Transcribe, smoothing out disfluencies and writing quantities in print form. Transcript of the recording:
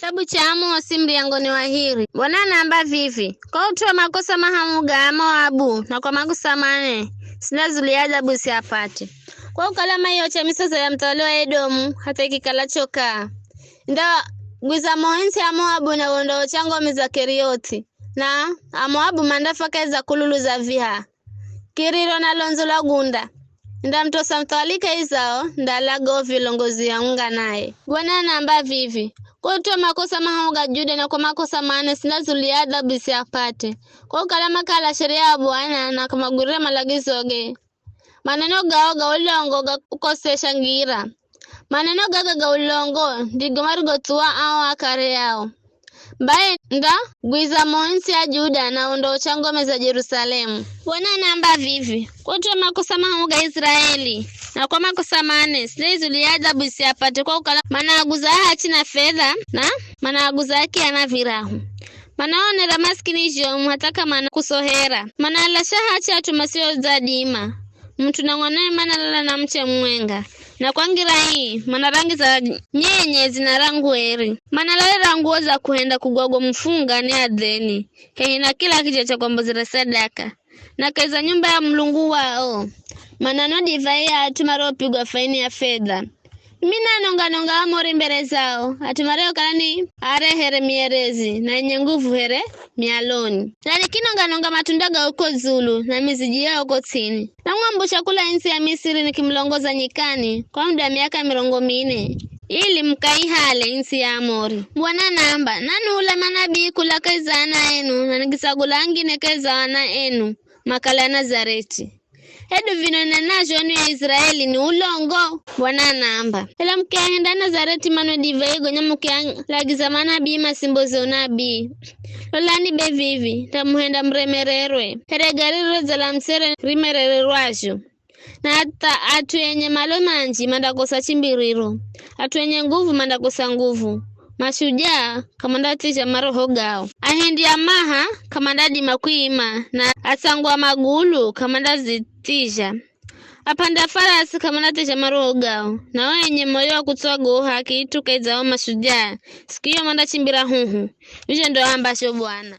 Kitabu cha Amosi mliangoni wa hiri. Bwana namba vivi. Kwa utuwa makosa mahamuga Moabu na kwa makosa mane. Sina zuliaja busi apate. Kwa ukalama hiyo cha misoza ya mtawali wa Edomu hata ikikala choka. Nda gwiza moensi ya Moabu na uondo chango miza Kerioti. Na Moabu mandafa keza kululu za viha. Kiriro na lonzo la gunda. Nda mtosa mtawalika izao. Nda lago vilongozi ya unga nae. Bwana namba vivi. Kwa utuwa makosa mahamuga Juda na kwa makosa mane sina zuliada bisi apate. Kwa ukalama kala sheria ya Bwana na kamagure malagizoge. Maneno gaoga ulongo ukosesha ngira. Maneno gaga ulongo ndigo marigo tuwa ao akare yao. Bae nda gwiza moensi ya Juda na undo chango meza Jerusalemu. Bwana namba vivi. Kwa utuwa makosa mahamuga Israeli. Na kwa makosa mane, sile zuliada bisi apate kwa ukala managuza hachi na fedha na managuza haki yana virahu. Manaonera maskini jomu hataka mana kusohera. Manalasha hachi atumasio zadima. Mtu na ngwanae manalala na mche mwenga. Na kwa ngira hii, manarangi za nyenye zina rangu eri. Manalale ranguo za kuenda kugwago mfunga ni adheni. Kehina kila kijacha kwa mbozira sadaka. Na keza nyumba ya mlungu wao. Manano divai ya atumaro pigwa faini ya fedha. Mina nonga amori mbele zao. Atumareo kalani arehere mierezi. Na yenye nguvu here mialoni. Na nikinonga matundaga uko Zulu. Na mizijia uko tini. Na mwambu chakula insi ya Misiri nikimlongoza nyikani. Kwa muda miaka 400. Ili mkaihale insi ya Amori. Bwana namba. Nanu ule manabii kula keza ana enu. Na nikisagula angine keza ana enu. Makala ya Nazareti. Hedu vinone na jonu ya Israeli ni ulongo. Bwana namba. Ila mkiahenda Nazareti manu divaigo nyamu lagiza manabii masimboze unabii. Lolani bevivi. Tamuhenda mremererwe. Heregariro zala msere rimerererwasho. Na hata atu yenye malo manji mandakosa chimbiriro. Atu yenye nguvu mandakosa nguvu. Mashujaa kamandati cha maroho gao. Ahendi ya maha kamandadi makuima. Na atangwa magulu kamandazi tisha. Apanda farasi kamandati cha maroho gao. Na wenye moyo wa kutoa goha kitu kaizao mashujaa. Sikiyo manda chimbira huhu. Visho ndo ambasho Bwana.